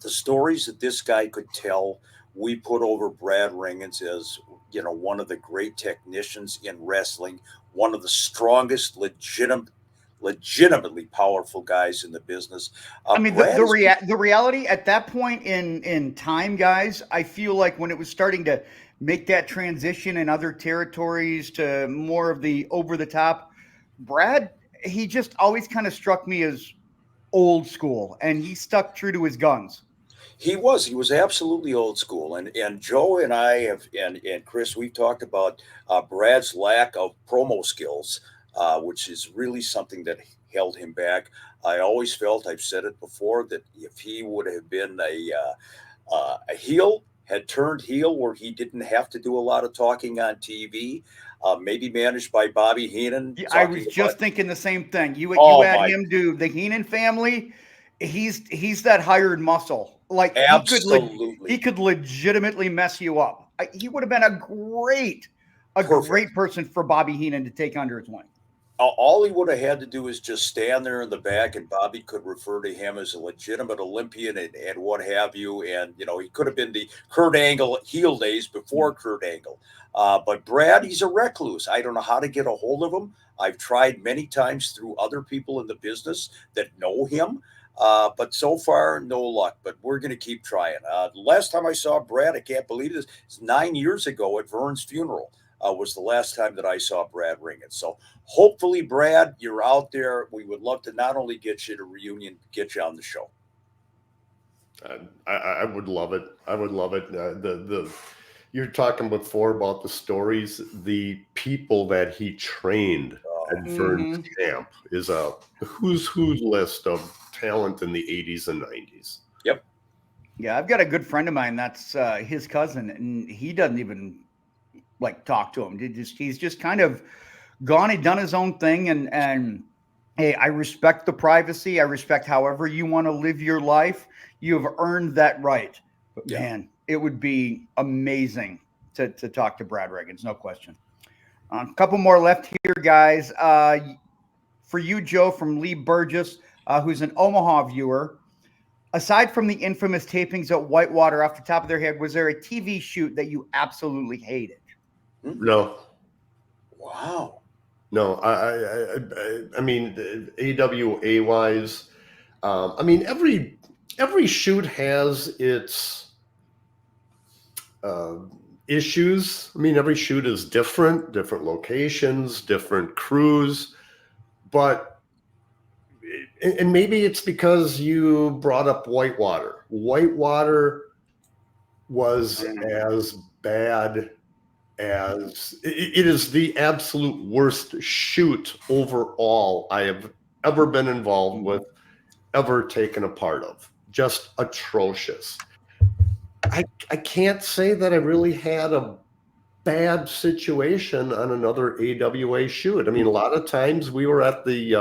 The stories that this guy could tell, we put over Brad Ringans as, one of the great technicians in wrestling, one of the strongest, legitimately powerful guys in the business. I mean, the reality at that point in time, guys, I feel like when it was starting to make that transition in other territories to more of the over the top, Brad, he just always kind of struck me as old school, and he stuck true to his guns. He was absolutely old school. And Joe and I have, and Chris, we've talked about Brad's lack of promo skills, which is really something that held him back. I always felt, I've said it before, that if he would have been a heel, had turned heel where he didn't have to do a lot of talking on TV, maybe managed by Bobby Heenan. I was just thinking the same thing. You had him do the Heenan family. He's that hired muscle. Like Absolutely. he could legitimately mess you up. He would have been a great person for Bobby Heenan to take under his wing. All he would have had to do is just stand there in the back, and Bobby could refer to him as a legitimate Olympian and what have you. And, you know, he could have been the Kurt Angle heel days before Kurt Angle. But Brad, he's a recluse. I don't know how to get a hold of him. I've tried many times through other people in the business that know him. But so far, no luck. But we're going to keep trying. The last time I saw Brad, I can't believe this, it's 9 years ago at Vern's funeral. Was the last time that I saw Brad Ringin. So hopefully, Brad, you're out there. We would love to not only get you to reunion, get you on the show. I would love it. I would love it. You're talking before about the stories. The people that he trained at Vern's camp is a who's who list of talent in the 80s and 90s. Yep. Yeah, I've got a good friend of mine that's his cousin, and he doesn't even like talk to him. He's just kind of gone and done his own thing. And hey, I respect the privacy. I respect however you want to live your life. You have earned that right. But man, it would be amazing to talk to Brad Rheingans, no question. A couple more left here, guys. For you, Joe, from Lee Burgess, who's an Omaha viewer. Aside from the infamous tapings at Whitewater off the top of their head, was there a TV shoot that you absolutely hated? No. Wow. No, I mean, AWA wise, I mean, every shoot has its issues. I mean, every shoot is different locations, different crews, but, and maybe it's because you brought up Whitewater. Whitewater was as bad as it is the absolute worst shoot overall I have ever been involved with, ever taken a part of. Just atrocious. I can't say that I really had a bad situation on another AWA shoot. I mean, a lot of times we were at the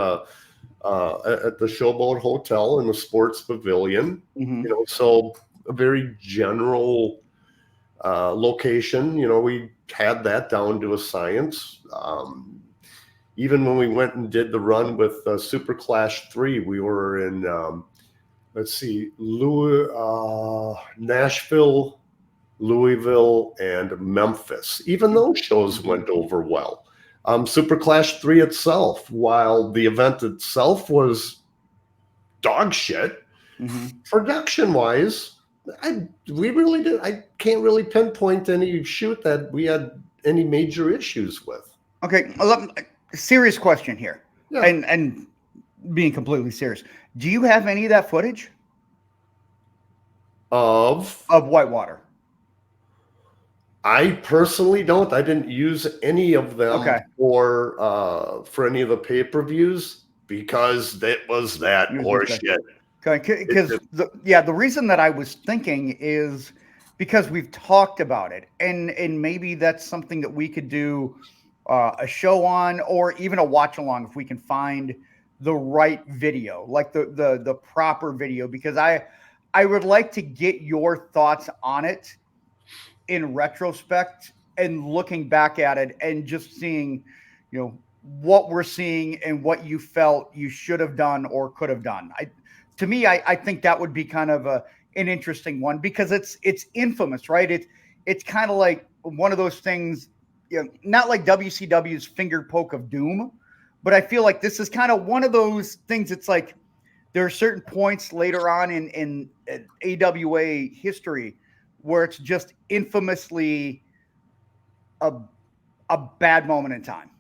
Showboat Hotel in the Sports Pavilion, you know, so a very general location. You know, we had that down to a science. Even when we went and did the run with Super Clash 3, we were in, Nashville, Louisville, and Memphis. Even those shows went over well. Super Clash 3 itself, while the event itself was dog shit, production-wise, I can't really pinpoint any shoot that we had any major issues with. Okay, serious question here, and being completely serious. Do you have any of that footage of Whitewater? I personally don't. I didn't use any of them for any of the pay-per-views because it was that horseshit. Okay, because the reason that I was thinking is because we've talked about it, and maybe that's something that we could do a show on, or even a watch along if we can find the right video, like the proper video, because I would like to get your thoughts on it in retrospect and looking back at it and just seeing, you know, what we're seeing and what you felt you should have done or could have done. To me, I think that would be kind of an interesting one because it's infamous, right? It's kind of like one of those things, you know, not like WCW's finger poke of doom, but I feel like this is kind of one of those things. It's like there are certain points later on in AWA history where it's just infamously a bad moment in time.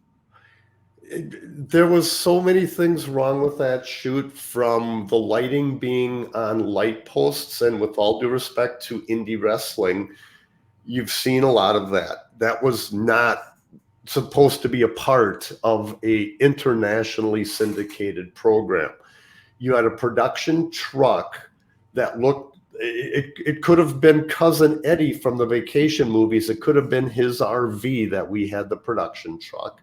there was so many things wrong with that shoot, from the lighting being on light posts, and with all due respect to indie wrestling, you've seen a lot of that. That was not supposed to be a part of a internationally syndicated program. You had a production truck that looked, it could have been Cousin Eddie from the Vacation movies. It could have been his RV that we had the production truck.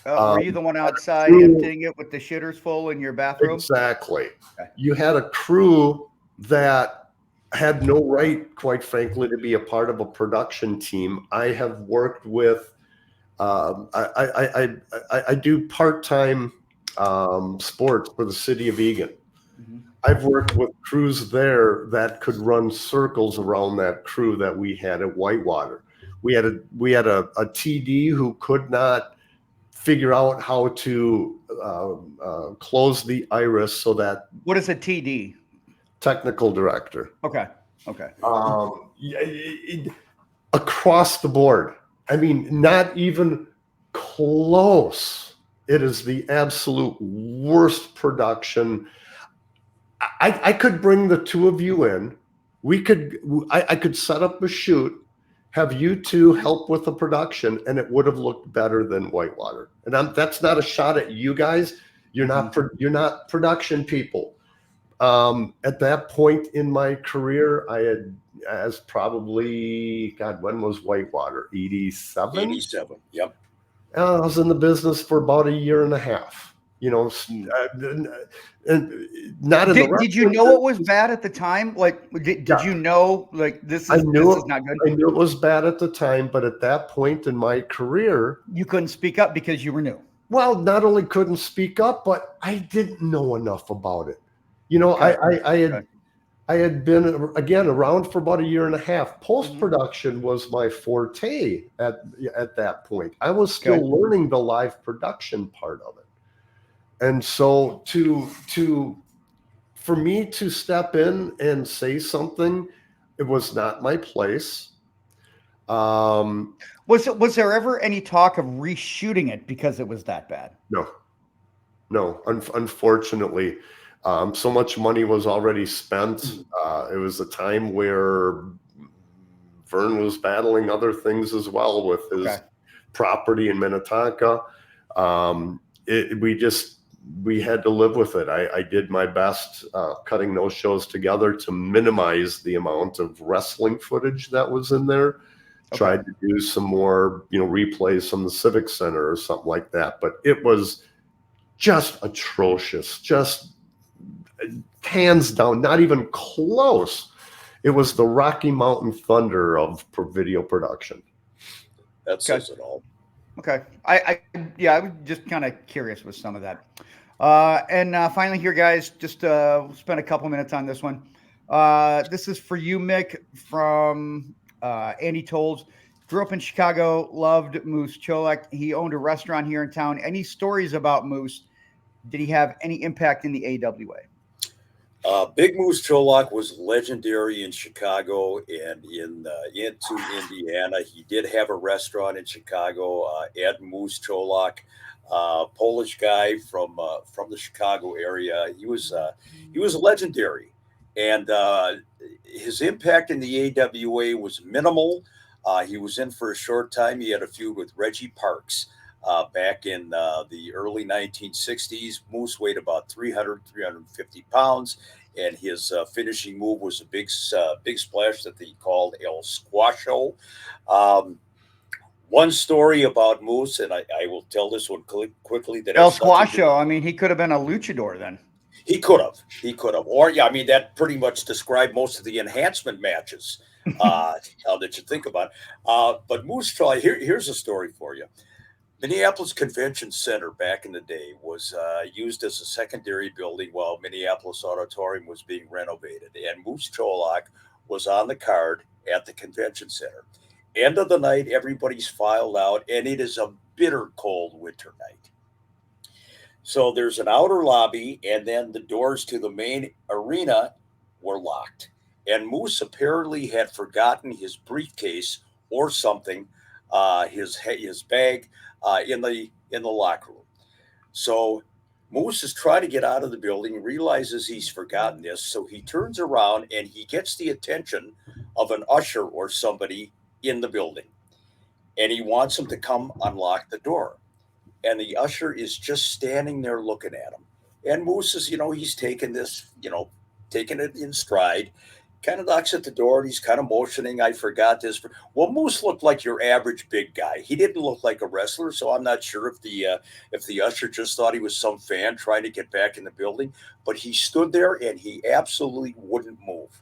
Were you the one outside emptying it with the shitters full in your bathroom? Exactly. Okay. You had a crew that had no right, quite frankly, to be a part of a production team. I have worked with, I do part-time sports for the city of Egan. Mm-hmm. I've worked with crews there that could run circles around that crew that we had at Whitewater. We had a TD who could not figure out how to close the iris so that. What is a TD? Technical director. Okay. Across the board. I mean, not even close. It is the absolute worst production. I could bring the two of you in. I could set up a shoot, have you two help with the production, and it would have looked better than Whitewater. And that's not a shot at you guys. You're not production people. At that point in my career, I had, as probably, God, when was Whitewater? 87? 87. Yep. I was in the business for about a year and a half. You know, and not in the. Did you know it was bad at the time? Like, did you know, like, this is not good? I knew it was bad at the time, but at that point in my career, you couldn't speak up because you were new. Well, not only couldn't speak up, but I didn't know enough about it. You know, Okay. I had been, again, around for about a year and a half. Post-production was my forte at that point. I was still learning the live production part of it. And so for me to step in and say something, it was not my place. Was there ever any talk of reshooting it because it was that bad? No, unfortunately. So much money was already spent. It was a time where Vern was battling other things as well with his property in Minnetonka. We had to live with it. I did my best cutting those shows together to minimize the amount of wrestling footage that was in there. Tried to do some more, replays from the Civic Center or something like that. But it was just atrocious, just hands down, not even close. It was the Rocky Mountain Thunder of video production. That says it all. Okay. I was just kind of curious with some of that. And finally here, guys, just spend a couple minutes on this one. This is for you, Mick, from Andy Tolles. Grew up in Chicago, loved Moose Cholak. He owned a restaurant here in town. Any stories about Moose? Did he have any impact in the AWA? Big Moose Cholak was legendary in Chicago and into Indiana. He did have a restaurant in Chicago, Ed Moose Cholak, Polish guy from the Chicago area. He was legendary, and his impact in the AWA was minimal. He was in for a short time. He had a feud with Reggie Parks back in the early 1960s. Moose weighed about 350 pounds, and his finishing move was a big splash that he called El Squasho. One story about Moose, and I will tell this one quickly. That El Squasho, I mean, he could have been a luchador then. He could have. Or, yeah, I mean, that pretty much described most of the enhancement matches that you think about. But Moose Cholak, here's a story for you. Minneapolis Convention Center back in the day was used as a secondary building while Minneapolis Auditorium was being renovated. And Moose Cholak was on the card at the convention center. End of the night, everybody's filed out, and it is a bitter cold winter night. So there's an outer lobby, and then the doors to the main arena were locked. And Moose apparently had forgotten his briefcase or something, his bag in the locker room. So Moose is trying to get out of the building, realizes he's forgotten this. So he turns around and he gets the attention of an usher or somebody in the building. And he wants him to come unlock the door. And the usher is just standing there looking at him. And Moose is, he's taking this, taking it in stride, kind of knocks at the door, and he's kind of motioning, I forgot this. Well, Moose looked like your average big guy. He didn't look like a wrestler, so I'm not sure if the usher just thought he was some fan trying to get back in the building. But he stood there, and he absolutely wouldn't move.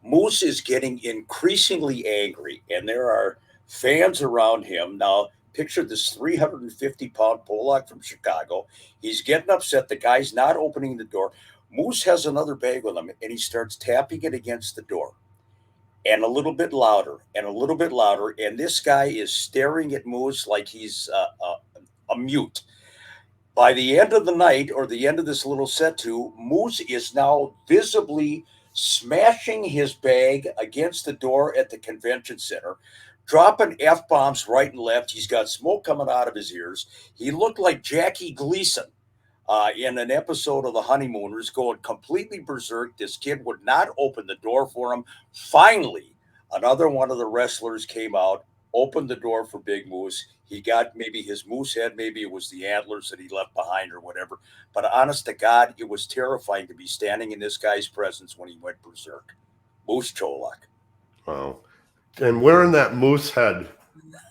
Moose is getting increasingly angry, and there are fans around him. Now, picture this 350-pound Cholak from Chicago. He's getting upset. The guy's not opening the door. Moose has another bag with him, and he starts tapping it against the door. And a little bit louder, and a little bit louder. And this guy is staring at Moose like he's a mute. By the end of the night, or the end of this little set too, Moose is now visibly smashing his bag against the door at the convention center, dropping F-bombs right and left. He's got smoke coming out of his ears. He looked like Jackie Gleason in an episode of The Honeymooners, going completely berserk. This kid would not open the door for him. Finally, another one of the wrestlers came out, opened the door for Big Moose. He got maybe his moose head, maybe it was the antlers that he left behind or whatever. But honest to God, it was terrifying to be standing in this guy's presence when he went berserk. Moose Cholak. Wow. And wearing that moose head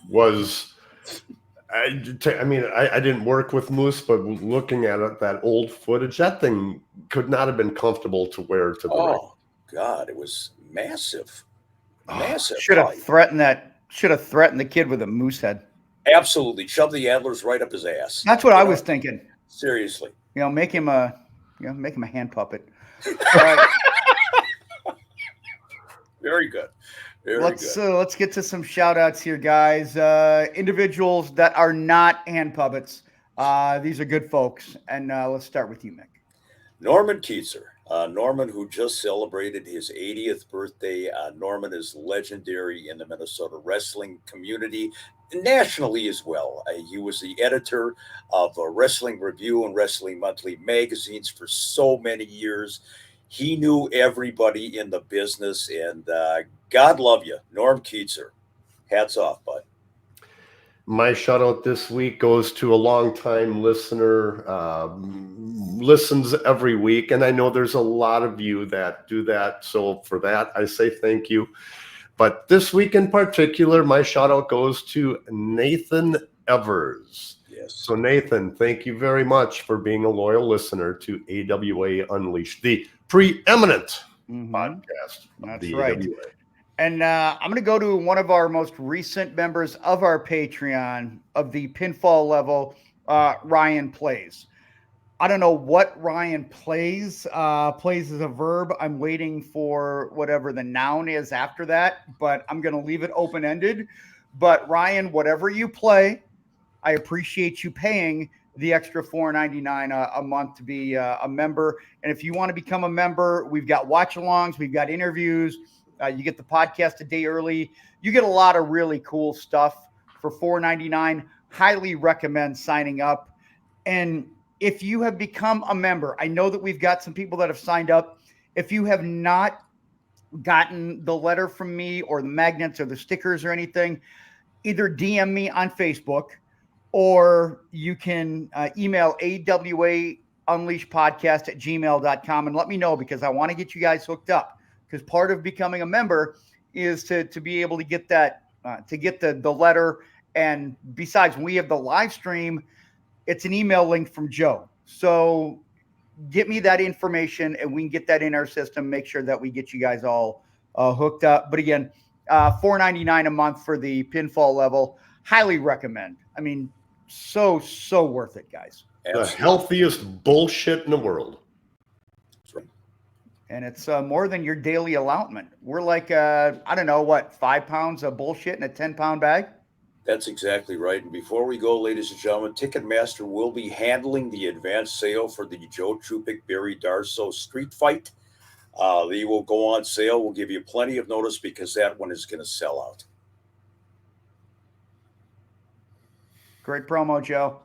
was, I didn't work with Moose, but looking at it, that old footage, that thing could not have been comfortable to wear to the ring. Oh, God, it was massive. Massive. Should have threatened the kid with a moose head. Absolutely. Shove the antlers right up his ass. That's what I was thinking. Seriously. Make him a hand puppet. All right. Very good. Let's get to some shout outs here, guys. Individuals that are not hand puppets. These are good folks. And let's start with you, Mick. Norman Keitzer. Norman, who just celebrated his 80th birthday. Norman is legendary in the Minnesota wrestling community, nationally as well. He was the editor of Wrestling Review and Wrestling Monthly magazines for so many years. He knew everybody in the business, and God love you, Norm Keitzer. Hats off, bud. My shout out this week goes to a longtime listener, listens every week. And I know there's a lot of you that do that. So for that, I say thank you. But this week in particular, my shout out goes to Nathan Evers. Yes. So Nathan, thank you very much for being a loyal listener to AWA Unleashed, the preeminent podcast. That's right. AWA. And I'm going to go to one of our most recent members of our Patreon of the Pinfall Level, Ryan Plays. I don't know what Ryan plays. Plays is a verb. I'm waiting for whatever the noun is after that, but I'm going to leave it open-ended. But Ryan, whatever you play, I appreciate you paying the extra $4.99 a month to be a member. And if you want to become a member, we've got watch-alongs, we've got interviews. You get the podcast a day early. You get a lot of really cool stuff for $4.99. Highly recommend signing up. And if you have become a member, I know that we've got some people that have signed up. If you have not gotten the letter from me or the magnets or the stickers or anything, either DM me on Facebook or you can email awaunleashpodcast@gmail.com and let me know, because I want to get you guys hooked up. Because part of becoming a member is to be able to get that, to get the letter. And besides, when we have the live stream, it's an email link from Joe. So get me that information and we can get that in our system, make sure that we get you guys all hooked up. But again, $4.99 a month for the Pinfall Level. Highly recommend. I mean, so worth it, guys. The healthiest bullshit in the world. And it's more than your daily allotment. We're like, I don't know, 5 pounds of bullshit in a 10-pound bag? That's exactly right. And before we go, ladies and gentlemen, Ticketmaster will be handling the advance sale for the Joe Chupik, Barry Darso street fight. They will go on sale. We'll give you plenty of notice because that one is going to sell out. Great promo, Joe.